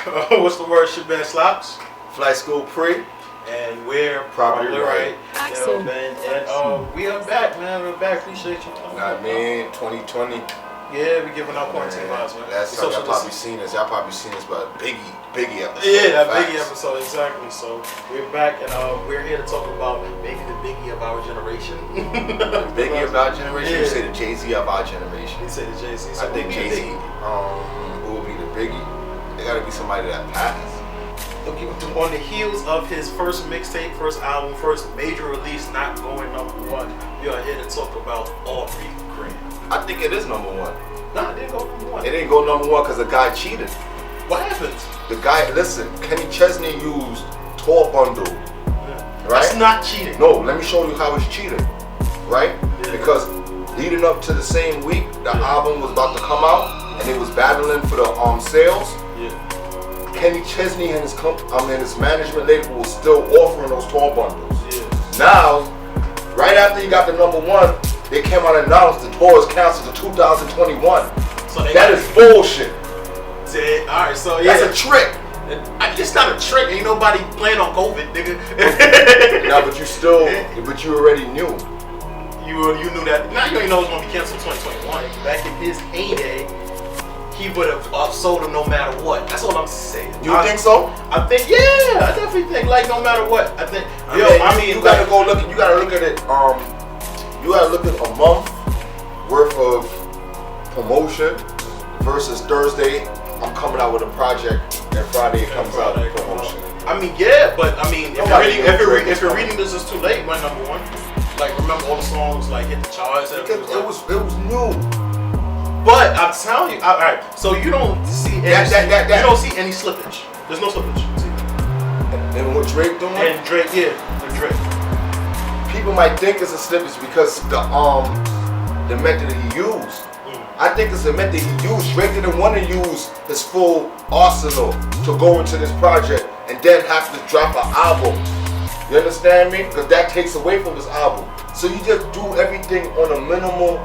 What's the word? Shit been slaps. Flight School Pre. And we're Probably right. Yo, man. And we are back, man. We're back. Appreciate you. I mean, 2020. Yeah, we giving out quarantine vibes, man. Last time y'all probably seen us. Y'all probably seen us, but Biggie episode. Yeah, that Biggie episode, exactly. So we're back, and we're here to talk about maybe the Biggie of our generation. The Biggie of our generation. Yeah. You say the Jay-Z of our generation. You say the Jay-Z. I think Jay-Z. Who will be the Biggie? They gotta be somebody that passed. Okay, on the heels of his first mixtape, first album, first major release, not going number one, we are here to talk about Aubrey Graham. I think it is number one. Nah, it didn't go number one. It didn't go number one because the guy cheated. What happened? The guy, listen, Kenny Chesney used Tour Bundle, right? That's not cheating. No, let me show you how it's cheating, right? Yeah. Because leading up to the same week, the album was about to come out, and they was battling for the sales. Yeah. Kenny Chesney and his management label was still offering those tour bundles. Yeah. Now, right after you got the number one, they came out and announced the tour is canceled to 2021. So that is bullshit. Alright, so yeah. That's a trick. It's not a trick. Ain't nobody playing on COVID, nigga. No, but you already knew. You knew that. Now you already know it's gonna be canceled 2021. Back in his heyday, he would have sold them no matter what. That's all I'm saying. You think so? I think, yeah, I definitely think like no matter what. I think, you gotta go look at. You gotta look at it. You gotta look at a month worth of promotion versus Thursday. I'm coming out with a project, and Friday it comes out with promotion. I mean, yeah, but I mean, if you're reading this, it's too late. My number one. Like, remember all the songs like hit the charts. Because it was new. But I'm telling you, all right. So you don't see any, you don't see any slippage. There's no slippage. And what Drake doing? And Drake, yeah, and Drake. People might think it's a slippage because the method that he used. I think it's the method he used. Drake didn't want to use his full arsenal to go into this project and then have to drop an album. You understand me? Because that takes away from this album. So you just do everything on a minimal.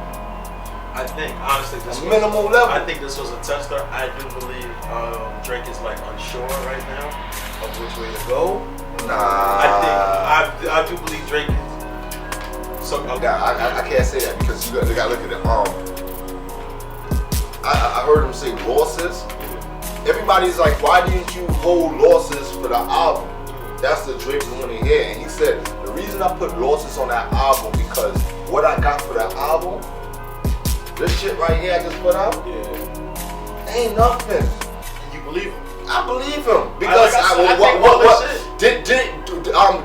I think honestly, minimal level. I think this was a tester. I do believe Drake is like unsure right now of which way to go. Nah. I do believe Drake is. So I can't say that because you gotta look at it. I heard him say losses. Everybody's like, why didn't you hold losses for the album? That's the Drake we want to hear. And he said, the reason I put losses on that album because what I got for that album, this shit right here I just put out, ain't nothing. You believe him? I believe him because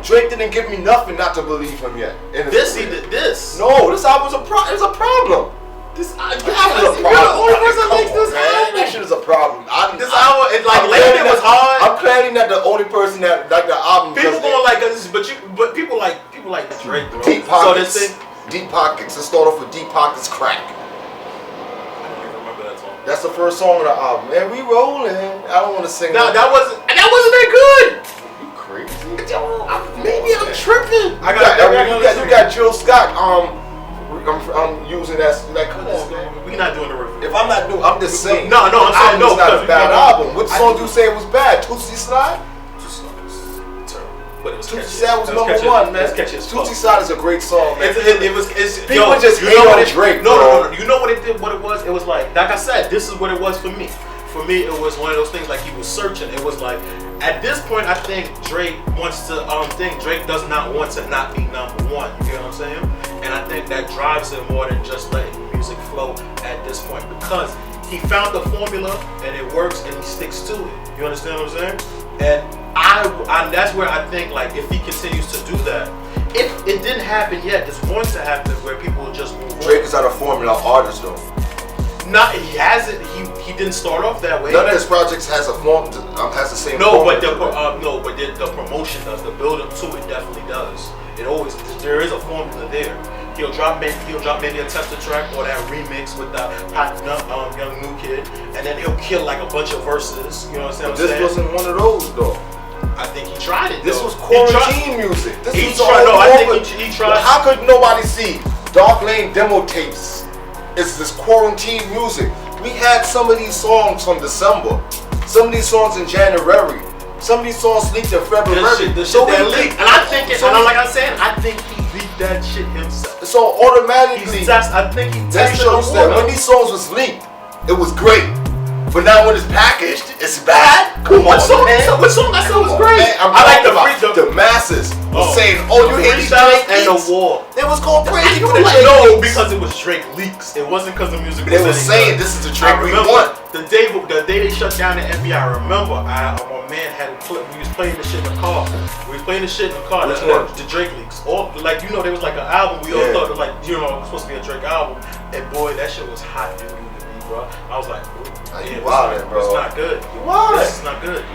Drake didn't give me nothing not to believe him yet. This he did this. No, this album's a problem. This album is a problem. You're the only person that makes this album. That shit is a problem. This album, lately it was hard. I'm clearly not the only person that like the album. People gonna like this, but people like Drake. Bro. Deep Pockets. So this thing, Deep Pockets. Let's start off with Deep Pockets Crack. I don't even remember that song. That's the first song of the album. Man, we rolling. I don't want to sing. No, that wasn't that good. You crazy? Maybe I'm tripping. You got Jill Scott. I'm using that. Like, come on, man. We're not doing the review. If I'm not doing, I'm just saying. No, I'm saying no. It's not a bad album. What song you say was bad? Tootsie Slide? But it was Tootsie Slide was number one, man. Tootsie Slide is a great song, man. People just hate on Drake. No. You know what it did? What it was? It was like I said, this is what it was for me. For me, it was one of those things like he was searching. It was like, at this point, I think Drake wants to, Drake does not want to not be number one. You get what I'm saying? And I think that drives him more than just letting music flow at this point because he found the formula and it works and he sticks to it. You understand what I'm saying? And I that's where I think like if he continues to do that, if it didn't happen yet, it's going to happen where people will just move on. Drake is not a formula artist though. Not he hasn't. He didn't start off that way. None of his projects has a form has the same. But the promotion does. The build up to it definitely does. It always there is a formula there. He'll drop maybe a tester track or that remix with the hot young new kid, and then he'll kill like a bunch of verses. You know what I'm saying? This wasn't one of those though. I think he tried it. This was quarantine music. He tried. How could nobody see Dark Lane demo tapes? It's this quarantine music. We had some of these songs from December. Some of these songs in January. Some of these songs leaked in February. The shit that leaked. And I think, like I said, I think he leaked that shit himself. So automatically, I think he that tested shows that when these songs was leaked, it was great. But now when it's packaged, it's bad. Come on, man. What song I said was great? Man, I like the masses was saying, "Oh, you hate these Drake and leaks?" the war. It was going crazy for the Like, Drake no, leaks. because it was Drake leaks. It wasn't because the music. They were saying this is the Drake we want. The day they shut down the NBA, I remember my man had we was playing the shit in the car. We was playing the shit in the car. Which one? The Drake leaks. All like there was like an album. We all thought it was like it was supposed to be a Drake album. And boy, that shit was hot to me, bro. I was like, you wildin', bro. It's not good. You wildin'. This is not good.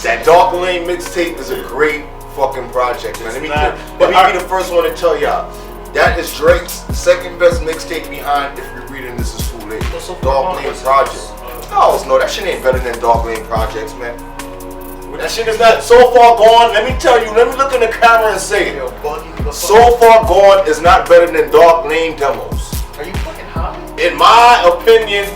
That Dark Lane mixtape is a great fucking project, man. Let me be the first one to tell y'all. That is Drake's second best mixtape behind If You're Reading This Is Too Late. Dark Lane Project. No, that shit ain't better than Dark Lane Projects, man. That shit is not So Far Gone. Let me tell you, let me look in the camera and say it. So Far Gone is not better than Dark Lane demos. Are you fucking high? In my opinion,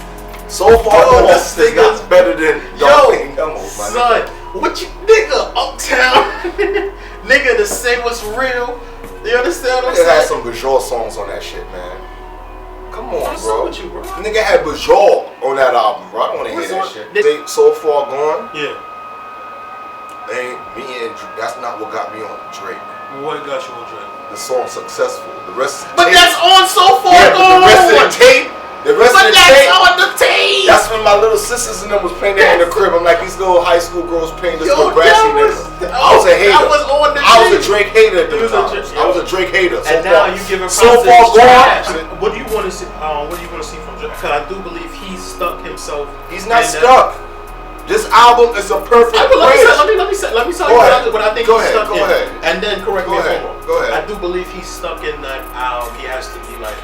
So Far Gone is not better than Dark Lane demos, man. Son, what you nigga, Uptown? Nigga, to say what's real. You understand what I'm saying? It had some Bajor songs on that shit, man. Come on, bro. With you, bro. Nigga had Bajor on that album, bro. I don't want to hear that shit. So Far Gone. Yeah. Ain't me and that's not what got me on Drake. What got you on Drake? The song Successful. The rest of the But tape. that's on So Far Gone. The rest of the tape. The rest of the tape. on the tape. That's when my little sisters and them was playing that in the crib. I'm like, these little high school girls playing this little grassy nigga. I was a hater. That was on the I was a Drake hater at the time. I was a Drake hater. And now you giving So Far Gone. What do you want to see? What do you want to see from Drake? Because I do believe he stuck himself. He's not stuck. This album is a perfect bridge. Let me tell you what I think he's stuck in. Go ahead. And then correct me if I'm wrong. Go ahead. I do believe he's stuck in that he has to be like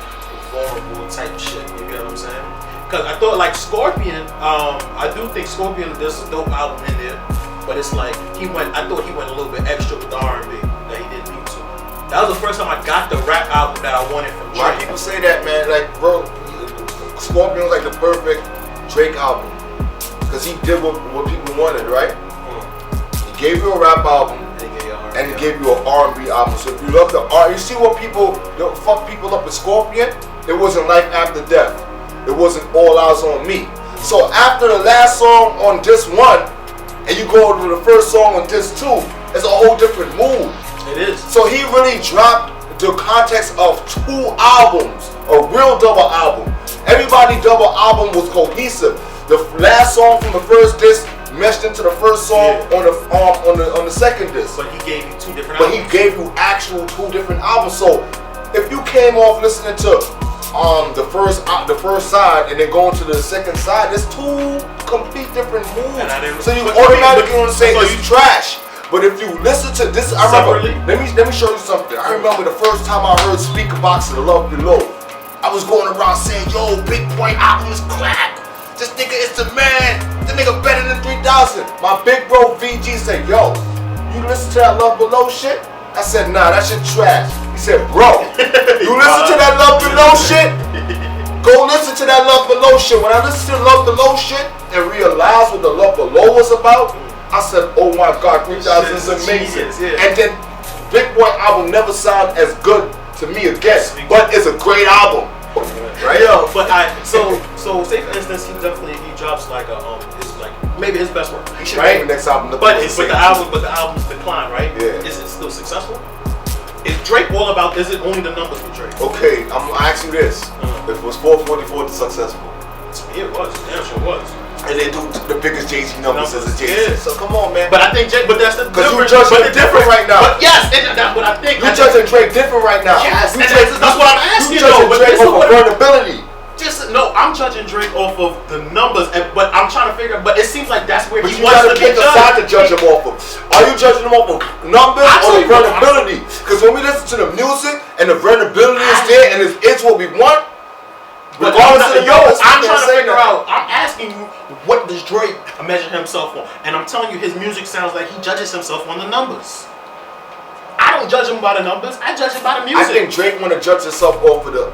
vulnerable type shit. You get what I'm saying? Because I thought like Scorpion, I do think Scorpion, there's a dope album in there, but it's like I thought he went a little bit extra with the R&B that he didn't need to. That was the first time I got the rap album that I wanted from Drake. Why people say that, man? Like, bro, Scorpion was like the perfect Drake album. Because he did what people wanted, right? He gave you a rap album, and he gave you an R&B album. So if you love the R, you see what people fuck people up with Scorpion? It wasn't Life After Death. It wasn't All Eyes on Me. So after the last song on disc 1, and you go to the first song on disc 2, it's a whole different mood. It is. So he really dropped the context of 2 albums, a real double album. Everybody double album was cohesive. The last song from the first disc meshed into the first song on the second disc. But he gave you 2 different albums. But he gave you actual 2 different albums. So if you came off listening to the first side and then going to the second side, there's 2 complete different moods. So you automatically want to say it's trash. But if you listen to this, I remember. Let me show you something. I remember the first time I heard Speakerboxxx and Love Below. I was going around saying, "Yo, Big Boy album is crack. This nigga is the man. The nigga better than 3000. My big bro VG said, "Yo, you listen to that Love Below shit?" I said, "Nah, that shit trash." He said, "Bro, you listen to that Love Below shit? Go listen to that Love Below shit." When I listened to Love Below shit and realized what the Love Below was about, I said, "Oh my God, 3000 is amazing." And then Big Boy album never sounded as good to me again, but it's a great album. Right? Yo, but so say for instance he drops like maybe his best work. He should name the next album. But the album's decline, right? Yeah. Is it still successful? Is Drake all about? Is it only the numbers with Drake? Okay, I'm gonna ask you this: if it was 444 successful? Yeah, it was. Damn sure was. And they do the biggest Jay-Z numbers as a Jay-Z. So come on, man. But I think but that's the because difference. You judging different right now. But yes, and that's what I think. You judging Drake different right now. Yes, and that's what I'm asking. You judging Drake off of vulnerability. I'm judging Drake off of the numbers, but I'm trying to figure. But it seems like that's where he wants to pick a side to judge him off of. Are you judging him off of numbers or the vulnerability? Because when we listen to the music and the vulnerability is there and it's what we want. But I'm trying to figure out. I'm asking you, what does Drake measure himself on? And I'm telling you, his music sounds like he judges himself on the numbers. I don't judge him by the numbers. I judge him by the music. I think Drake want to judge himself off of the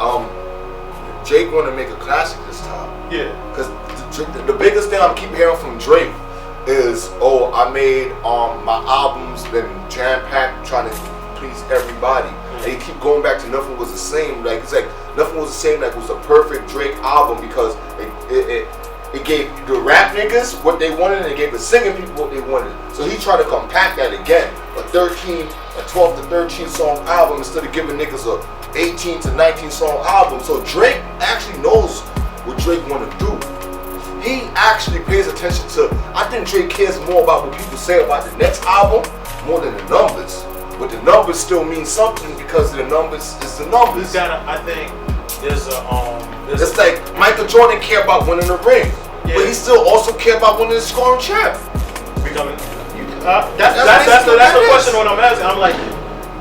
Drake want to make a classic this time. Yeah. Because the biggest thing I'm keep hearing from Drake niggas, oh, I made my albums been jam packed, trying to please everybody. And he keep going back to Nothing Was the Same. Like it's like Nothing Was the Same. Like it was a perfect Drake album because it gave the rap niggas what they wanted and it gave the singing people what they wanted. So he tried to compact that again. A 12 to 13 song album instead of giving niggas a 18 to 19 song album. So Drake actually knows what Drake want to do. He actually pays attention to, I think Drake cares more about what people say about the next album more than the numbers. But the numbers still mean something because the numbers is the numbers. I think there's it's like Michael Jordan care about winning the ring, but he still also care about winning the scoring champ. Becoming, that's the question when I'm asking. I'm like,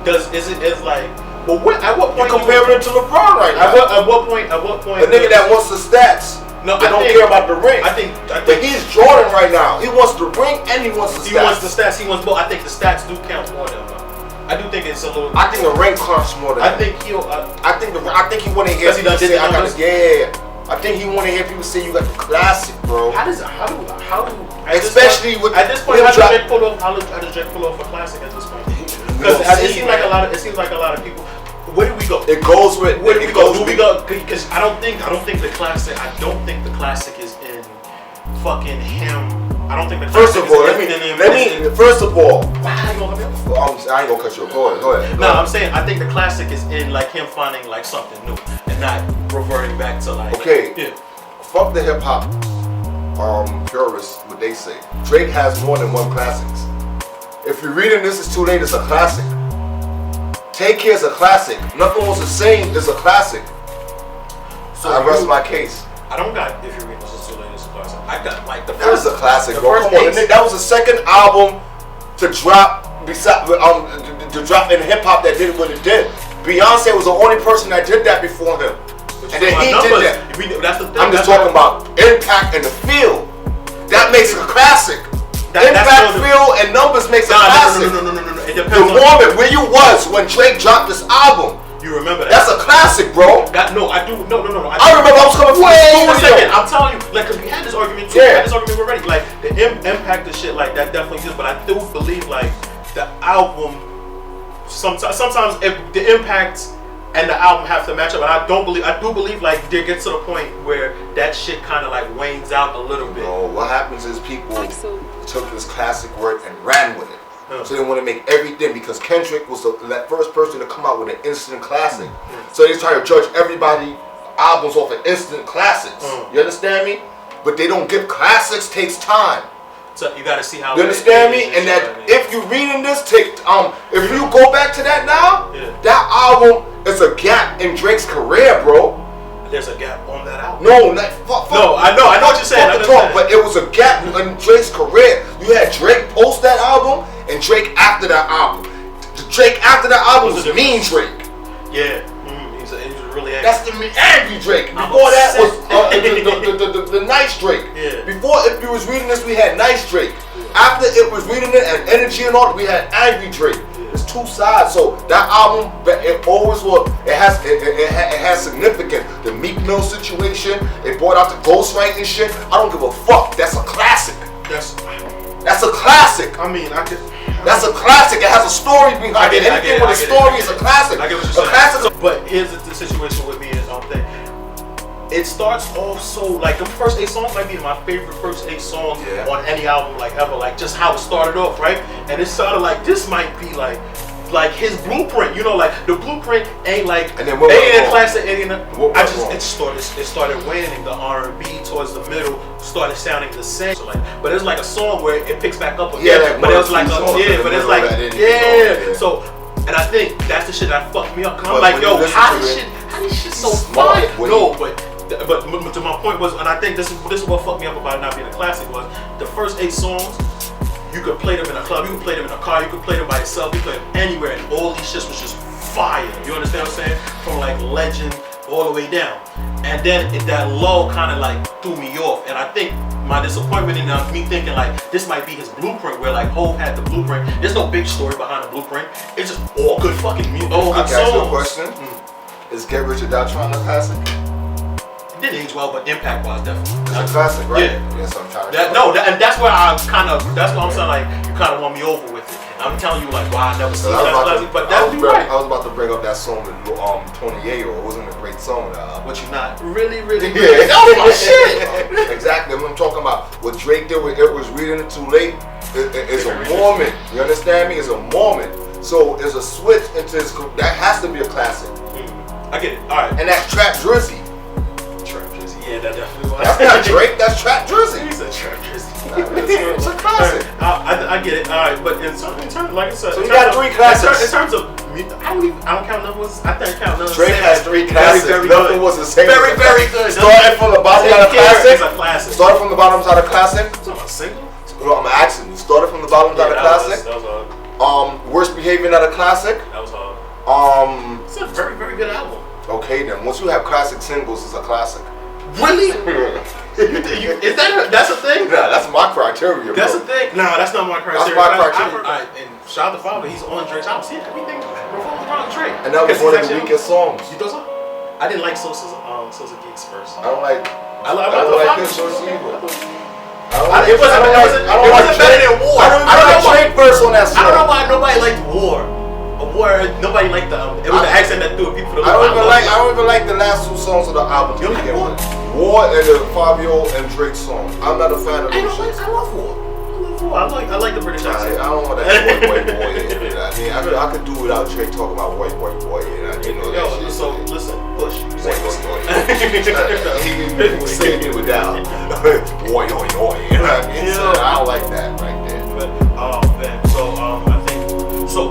it's like, well, at what point you comparing it to LeBron right now? At what point? A nigga that wants the stats. No, I don't care about the ring. I think but he's Jordan right now. He wants the ring and he wants the stats. He wants the stats. He wants both. I think the stats do count more than that. I do think it's a little. I think the ring counts more than. I think he'll. I think he want to hear people say, "I got this." Yeah. I think he want to hear people say, "You got the classic, bro." How do? Especially with at this point, how does Drake pull off a classic at this point? Because it seems like a lot of people. Where do we go? It goes with. Where do we go? Do we go? Because I don't think the classic. I don't think the classic is in fucking him. I don't think the classic First of all, first of all, I ain't gonna cut you off. Go ahead. No, I'm saying I think the classic is in like him finding like something new and not reverting back to like. Okay. Yeah. Fuck the hip hop purists. What they say. Drake has more than one classics. If you're reading This Is Too Late, it's a classic. Take Care is a classic. Nothing Was the Same is a classic. So I rest my case. I don't got If You're Reading This Is Too Late, it's a classic. I got like the first. That was a classic, bro. Come on, that was the second album to drop to drop in hip hop that did what it did. Beyonce was the only person that did that before him, and then he did that. That's the thing. I'm just talking about impact and the feel. That makes it a classic. Impact, feel, and numbers makes a classic. No. It depends the moment where you was when Drake dropped this album. You remember that? That's a classic, bro. No, I do. No. I remember I was coming from the studio. I'm telling you, like, because we had this argument too. We had this argument already. Like, the impact of shit like that definitely is. But I do believe, like, the album, sometimes the impact and the album have to match up. And I do believe, like, there gets to the point where that shit kind of, like, wanes out a little bit. No, what happens is people took this classic work and ran with it. So they want to make everything because Kendrick was that first person to come out with an instant classic. So they try to judge everybody albums off of instant classics. You understand me? But they don't give classics takes time. So you got to see how. You understand me? And that if you're reading this, if you go back to that now, that album is a gap in Drake's career, bro. There's a gap on that album. No, I know what you're saying. But it was a gap in Drake's career. You had Drake post that album and Drake after that album. The Drake after that album was Mean Drake. Yeah, he's really angry. That's the angry Drake. Before that was the nice Drake. Yeah. Before If You Was Reading This, we had nice Drake. After It Was Reading It and Energy and all, we had angry Drake. It's two sides. So that album, it always will. It has significance. The Meek Mill situation. It brought out the ghostwriting shit. I don't give a fuck. That's a classic. That's a classic. I mean, that's a classic. It has a story behind it. Anything with a story is a classic. I get what you're saying. Classic. But here's the situation with me is thing. It starts off so like the first 8 songs might be my favorite first 8 songs on any album like ever. Like just how it started off, right? And it started like this might be like his blueprint, you know, like the blueprint ain't like and then ain't a classic. It started waning. The R&B towards the middle started sounding the same. So like, but it's like a song where it picks back up again. But it was like So, and I think that's the shit that fucked me up. Cause I'm like, yo, how this shit so fire? No, but to my point was, and I think this is what fucked me up about it not being a classic was the first 8 songs. You could play them in a club, you could play them in a car, you could play them by yourself, you could play them anywhere, and all these shits was just fire. You understand what I'm saying? From like Legend all the way down. And then that lull kind of like threw me off. And I think my disappointment in me thinking like this might be his blueprint, where like Hov had the blueprint. There's no big story behind the blueprint. It's just all good fucking music. All good songs. I ask you a question. Is Get Rich or Die Trying a classic? didn't age well, but impact wise, definitely. It's a classic, right? Yeah. Yes, I'm trying to. And that's where that's what I'm saying. Like, you kind of won me over with it. I'm telling you, like, why I never seen that classic, but that's right. I was about to bring up that song with Tony Yayo. It wasn't a great song. But you're not really. Yeah. Oh my shit. Exactly. What I'm talking about. What Drake did with It Was Reading It Too Late is a moment. You understand me? It's a moment. So there's a switch into his. That has to be a classic. I get it. All right. And that's Trap Drizzy. Trap Drizzy. Yeah, that definitely was. That's not Drake. That's Trap Drizzy. He said Trap Drizzy. It's a classic. I get it. All right, but in terms, like I said, so you got 3 classics. In terms of, I don't count numbers. I think I count numbers. Drake has 3 classics. Nothing was the same. Very good. Starting from the bottom of the classic. It's a classic. Started from the bottom side of classic. Talking about single. I'm asking you. Started from the bottom side of classic. That was hard. Worst Behavior, not a classic. That was hard. It's a very good album. Okay then. Once you have classic singles, it's a classic. Really? That's a thing? Nah, that's my criteria. That's bro. a thing. No, that's not my criteria. That's my criteria. Alright, and shout out to Father. He's on Drake's album. See, everything revolves around Drake. And that was one of the weakest songs. You thought so? I didn't like Sosa Geeks first. I don't like. I don't like this verse either. It wasn't better than War. I don't like Drake verse on that song. I don't know why nobody liked War. Nobody liked the album. It was the accent that threw people to the I don't even like the last 2 songs of the album. You like War? War and the Fabio and Drake song. I'm not a fan of those shit. I love War. I like the British accent. I don't want that white boy. I mean, I could do without Drake talking about white boy. So listen, Push. He was saying it without boy. You know what I mean? Yeah. So I don't like that right there. But man, so I think so.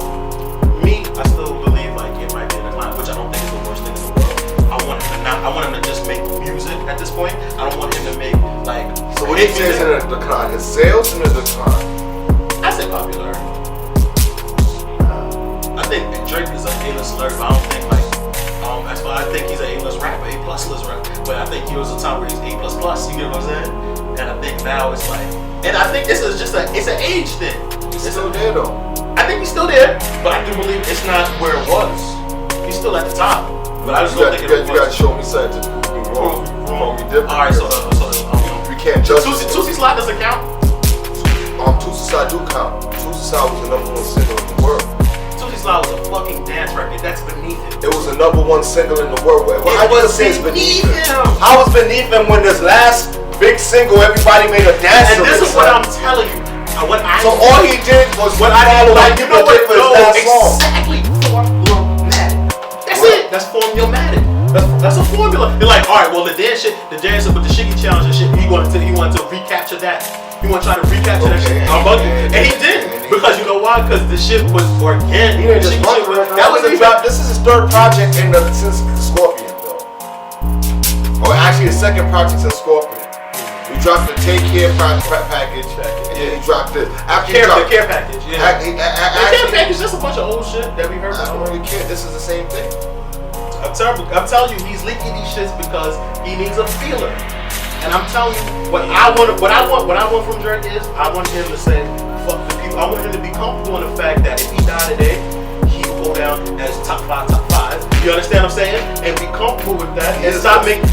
Me, I still believe like it might be in decline, which I don't think is the worst thing in the world. I want him to just make music at this point. I don't want him to make like. So what he says in a decline? His sales in a decline. I say popular. I think Drake is an A-list alert, but I don't think like that's why I think he's an A-list rapper, A+ list rapper. But I think he was a time where he's A++. You get what I'm saying? And I think now it's like, and I think this is just it's an age thing. He's still there though. I think he's still there, but I do believe it's not where it was. He's still at the top, but I just don't think it was. You gotta show me something to prove me wrong. Alright, so we can't judge. Tootsie Slide doesn't count. Tootsie Slide do count. Tootsie Slide was the #1 single in the world. Tootsie Slide was a fucking dance record. That's beneath it. It was the #1 single in the world. Well, I was beneath him. How was beneath him when this last big single everybody made a dance? And this is what I'm telling you. So all he did was follow like people did for his last song. Exactly. Formulatic. That's it. That's formulatic. That's a formula. You're like, all right, well the dance with the Shiggy challenge and shit. He wanted to recapture that. He wanted to try to recapture that shit. I'm bugging, and he didn't because you know why? Because the shit was organic. He didn't just run with it. That was a drop. This is his 3rd project since Scorpion, though. Or actually, his 2nd project since Scorpion. He dropped the Take Care package, and then he dropped the care package. Yeah. The care package. That's a bunch of old shit that we heard. I don't really care. This is the same thing. I'm telling you, he's leaking these shits because he needs a feeler. And I'm telling you, what I want from Drake is I want him to say, fuck the people. I want him to be comfortable in the fact that if he died today, he will go down as top 5. You understand what I'm saying? And be comfortable with that. And stop making He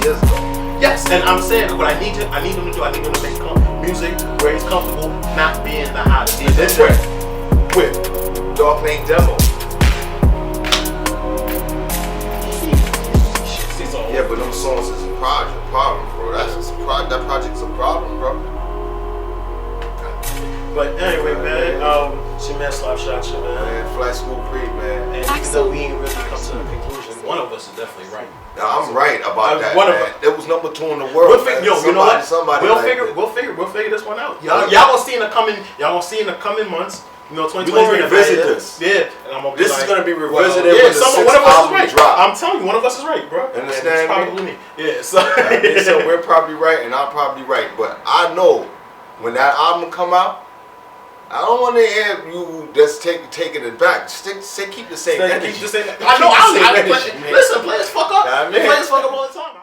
is though. Yes, and I'm saying what I need him to do. I need him to make music where he's comfortable not being the hottest. He did that with Dark Lane Demo. Yeah, but them songs is a problem, bro. That project's a problem, bro. But anyway, man, she man slap shot you, man. Flight School Creed, man. And even though we ain't really come to the conclusion, one of us is definitely right. Now, I'm right about that. It was #2 in the world. We'll figure this one out. Y'all gonna see in the coming months. You know, 2020 we're gonna revisit this. Yeah, and I'm gonna be this is gonna be revisited when the 6th album drop. I'm telling you, one of us is right, bro. Understand? It's probably me. Yeah, so so we're probably right, and I'm probably right. But I know when that album come out, I don't want to hear you just taking it back. Keep the same energy. I know. Listen, players fuck up. Players fuck up all the time.